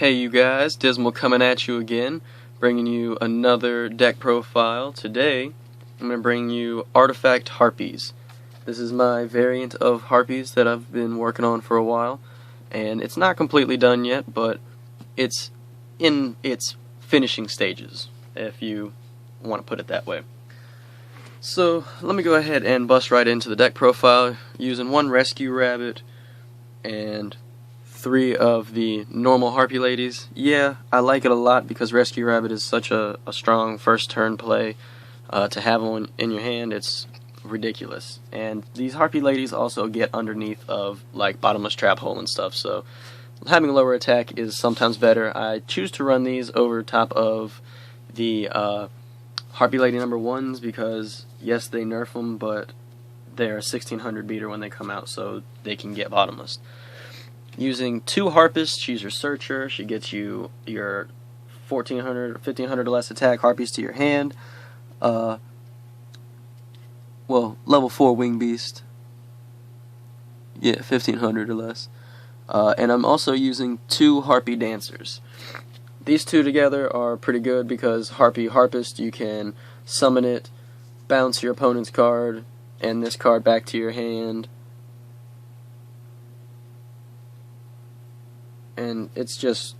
Hey you guys, Dismal coming at you again, bringing you another deck profile. Today, I'm going to bring you Artifact Harpies. This is my variant of Harpies that I've been working on for a while, and it's not completely done yet, but it's in its finishing stages, if you want to put it that way. So, let me go ahead and bust right into the deck profile, using one Rescue Rabbit and 3 of the normal Harpie ladies. Yeah, I like it a lot because Rescue Rabbit is such a strong first turn play. To have one in your hand, it's ridiculous. And these Harpie ladies also get underneath of like Bottomless Trap Hole and stuff, so having a lower attack is sometimes better. I choose to run these over top of the Harpie Lady number 1s because yes, they nerf them, but they're a 1600 beater when they come out, so they can get bottomless. Using 2 Harpists, she's your searcher. She gets you your 1400 or 1500 or less attack Harpies to your hand. Well, level 4 Wing Beast. Yeah, 1500 or less. And I'm also using 2 Harpie Dancers. These two together are pretty good because Harpie Harpist, you can summon it, bounce your opponent's card, and this card back to your hand. And it's just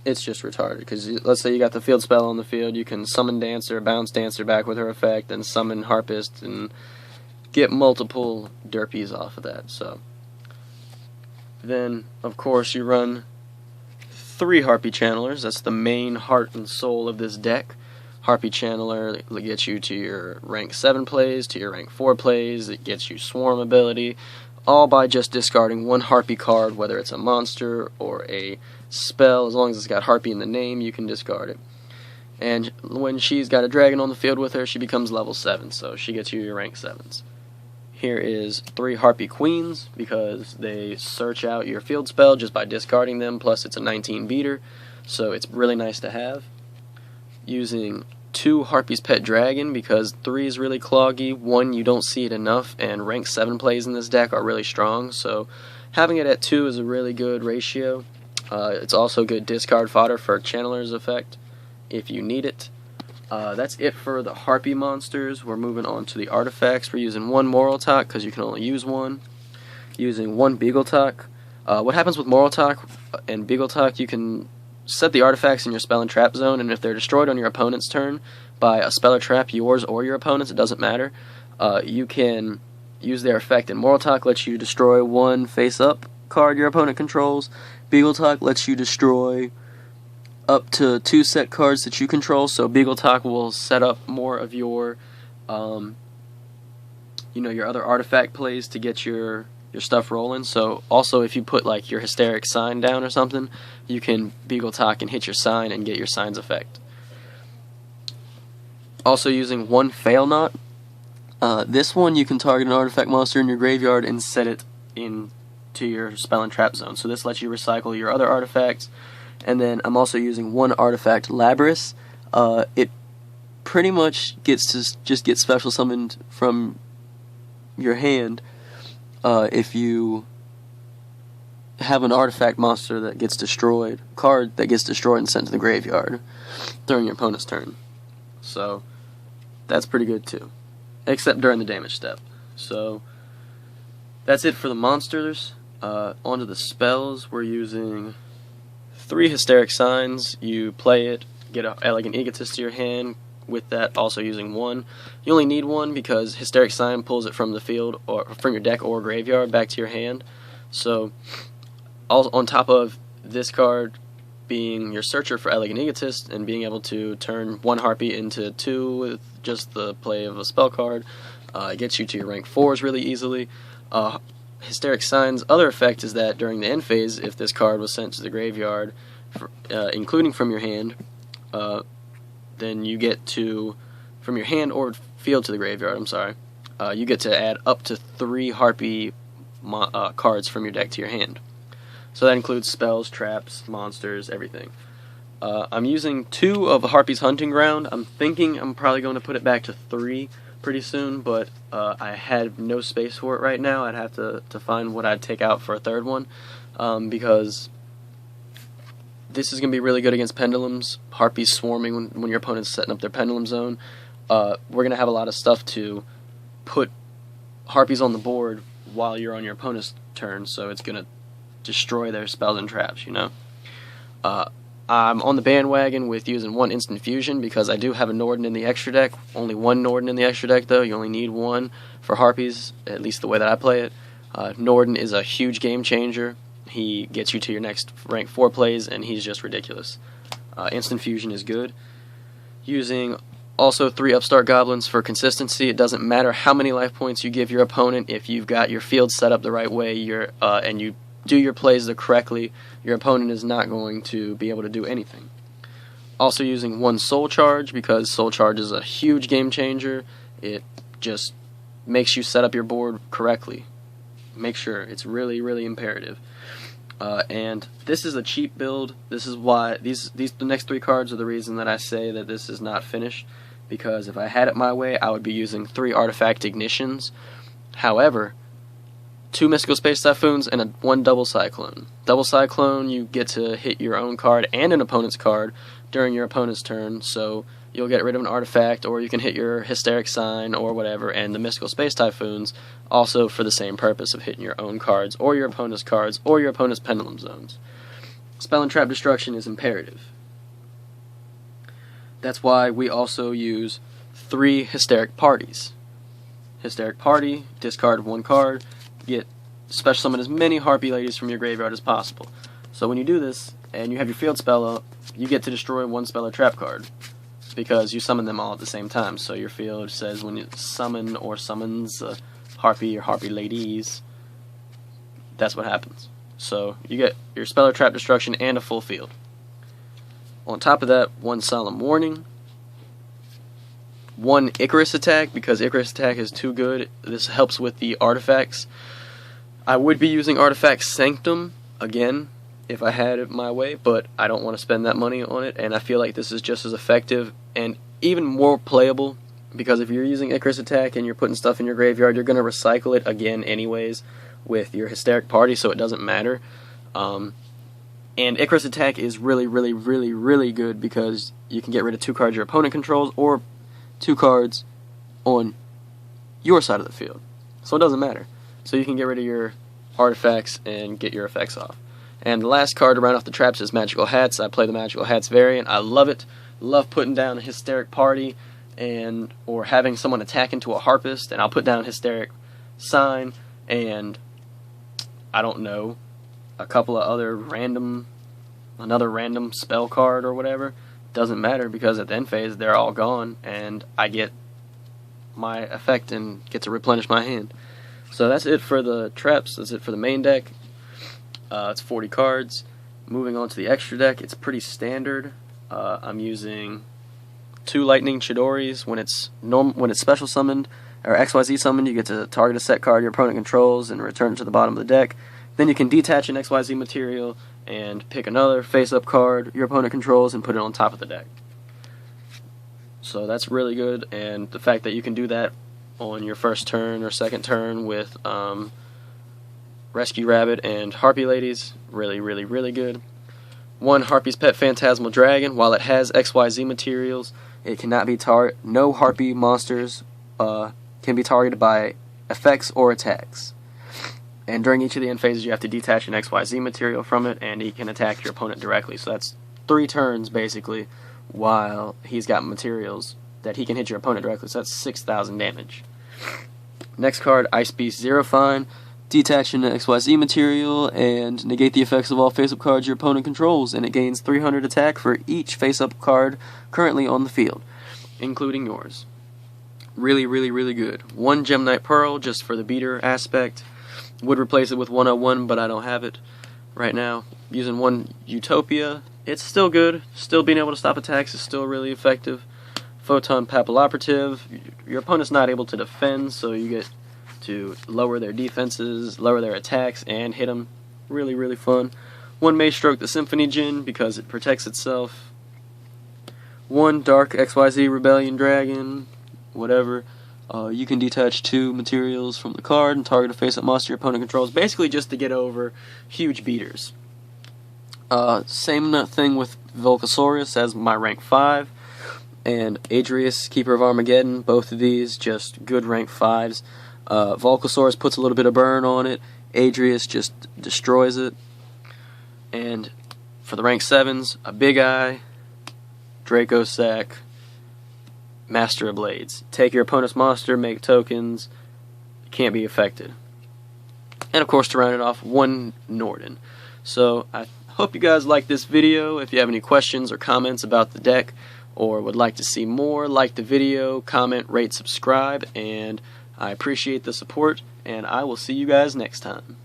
retarded, because let's say you got the field spell on the field, you can summon Dancer, bounce Dancer back with her effect, and summon Harpist, and get multiple derpies off of that. So then, of course, you run 3 Harpie Channelers. That's the main heart and soul of this deck. Harpie Channeler gets you to your rank 7 plays, to your rank 4 plays, it gets you Swarm ability, all by just discarding 1 Harpie card, whether it's a monster or a spell. As long as it's got Harpie in the name, you can discard it. And when she's got a dragon on the field with her, she becomes level 7, so she gets you your rank 7s. Here is 3 Harpie Queens, because they search out your field spell just by discarding them, plus it's a 19 beater, so it's really nice to have. Using 2 Harpie's Pet Dragon, because 3 is really cloggy, 1 you don't see it enough, and rank 7 plays in this deck are really strong, so having it at 2 is a really good ratio. It's also good discard fodder for Channeler's effect, if you need it. That's it for the Harpie monsters. We're moving on to the artifacts. We're using 1 Moral Talk, because you can only use 1. Using 1 Beagle Talk. What happens with Moral Talk and Beagle Talk, you can set the artifacts in your spell and trap zone, and if they're destroyed on your opponent's turn by a spell or trap, yours or your opponent's, it doesn't matter, you can use their effect. And Moral Talk lets you destroy 1 face-up card your opponent controls. Beagle Talk lets you destroy up to 2 set cards that you control, so Beagle Talk will set up more of your your other artifact plays to get your stuff rolling. So also, if you put like your Hysteric Sign down or something, you can Beagle Talk and hit your sign and get your sign's effect. Also using 1 Fail Not. This one you can target an artifact monster in your graveyard and set it into your spell and trap zone. So this lets you recycle your other artifacts. And then I'm also using 1 artifact Labrys. It pretty much gets to just get special summoned from your hand if you have an artifact monster that gets destroyed, card that gets destroyed and sent to the graveyard during your opponent's turn. So that's pretty good too, except during the damage step. So that's it for the monsters. Onto the spells. We're using 3 Hysteric Signs. You play it, get an Elegant Egotist to your hand. With that, also using 1. You only need 1 because Hysteric Sign pulls it from the field or from your deck or graveyard back to your hand. So, on top of this card being your searcher for Elegant Egotist and being able to turn 1 Harpie into 2 with just the play of a spell card, it gets you to your rank 4s really easily. Hysteric Sign's other effect is that during the end phase, if this card was sent to the graveyard, including from your hand, then you get to, from your hand or field to the graveyard, you get to add up to 3 Harpie cards from your deck to your hand. So that includes spells, traps, monsters, everything. I'm using 2 of Harpie's Hunting Ground. I'm thinking I'm probably going to put it back to 3 pretty soon, but I had no space for it right now. I'd have to find what I'd take out for a 3rd one, because This is going to be really good against pendulums. Harpies swarming when your opponent's setting up their pendulum zone. We're going to have a lot of stuff to put Harpies on the board while you're on your opponent's turn, so it's going to destroy their spells and traps, you know. I'm on the bandwagon with using one instant fusion because I do have a Norden in the extra deck. Only one Norden in the extra deck, though. You only need one for Harpies, at least the way that I play it. Norden is a huge game changer. He gets you to your next rank 4 plays, and he's just ridiculous. Instant fusion is good. Using also 3 upstart goblins for consistency. It doesn't matter how many life points you give your opponent. If you've got your field set up the right way, and you do your plays correctly, your opponent is not going to be able to do anything. Also using 1 soul charge, because soul charge is a huge game changer. It just makes you set up your board correctly. Make sure. It's really, really imperative. And this is a cheap build. This is why the next 3 cards are the reason that I say that this is not finished, because if I had it my way, I would be using 3 artifact ignitions. However, 2 Mystical Space Typhoons and 1 Double Cyclone. Double Cyclone, you get to hit your own card and an opponent's card during your opponent's turn, so you'll get rid of an artifact, or you can hit your Hysteric Sign or whatever, and the Mystical Space Typhoons also for the same purpose of hitting your own cards, or your opponent's cards, or your opponent's pendulum zones. Spell and Trap Destruction is imperative. That's why we also use 3 Hysteric Parties. Hysteric Party, discard 1 card, get special summon as many Harpie ladies from your graveyard as possible. So when you do this, and you have your field spell up, you get to destroy 1 spell or trap card, because you summon them all at the same time. So your field says when you summon or summons Harpie or Harpie ladies, that's what happens. So you get your spell or trap destruction and a full field. On top of that, 1 Solemn Warning, 1 Icarus Attack, because Icarus Attack is too good. This helps with the artifacts. I would be using Artifact Sanctum again if I had it my way, but I don't want to spend that money on it, and I feel like this is just as effective and even more playable, because if you're using Icarus Attack and you're putting stuff in your graveyard, you're going to recycle it again anyways with your Hysteric Party, so it doesn't matter. And Icarus Attack is really, really, really, really good because you can get rid of 2 cards your opponent controls or 2 cards on your side of the field. So it doesn't matter. So you can get rid of your artifacts and get your effects off. And the last card to round off the traps is Magical Hats. I play the Magical Hats variant. I love it. Love putting down a Hysteric Party or having someone attack into a Harpist, and I'll put down Hysteric Sign and I don't know, a couple of another random spell card or whatever. Doesn't matter, because at the end phase they're all gone and I get my effect and get to replenish my hand. So that's it for the traps. That's it for the main deck. It's 40 cards. Moving on to the extra deck, it's pretty standard. I'm using 2 Lightning Chidoris. When it's special summoned or XYZ summoned, you get to target a set card your opponent controls and return it to the bottom of the deck. Then you can detach an XYZ material and pick another face-up card your opponent controls and put it on top of the deck. So that's really good, and the fact that you can do that on your first turn or second turn with Rescue Rabbit and Harpie Ladies, really, really, really good. 1 Harpie's Pet Phantasmal Dragon. While it has XYZ materials, it cannot be no Harpie monsters can be targeted by effects or attacks. And during each of the end phases, you have to detach an XYZ material from it, and he can attack your opponent directly. So that's 3 turns, basically, while he's got materials that he can hit your opponent directly. So that's 6,000 damage. Next card, Ice Beast Xerophine. Detach an XYZ material and negate the effects of all face-up cards your opponent controls, and it gains 300 attack for each face-up card currently on the field, including yours. Really, really, really good. 1 Gemnite Pearl, just for the beater aspect. Would replace it with 101, but I don't have it right now. Using 1 Utopia, it's still good. Still being able to stop attacks is still really effective. Photon Papilloperative, your opponent's not able to defend, so you get to lower their defenses, lower their attacks, and hit them. Really, really fun. 1 Maestroke the Symphony Djinn, because it protects itself. 1 Dark XYZ Rebellion Dragon, whatever. You can detach 2 materials from the card and target a face-up monster your opponent controls, basically just to get over huge beaters. Same thing with Volcasaurus as my rank 5, and Adrius, Keeper of Armageddon. Both of these just good rank 5s. Volcasaurus puts a little bit of burn on it. Adrius just destroys it. And for the rank 7s, a Big Eye, Dracossack, Master of Blades. Take your opponent's monster, make tokens, can't be affected. And of course, to round it off, 1 Norden. So I hope you guys like this video. If you have any questions or comments about the deck, or would like to see more, like the video, comment, rate, subscribe, and I appreciate the support, and I will see you guys next time.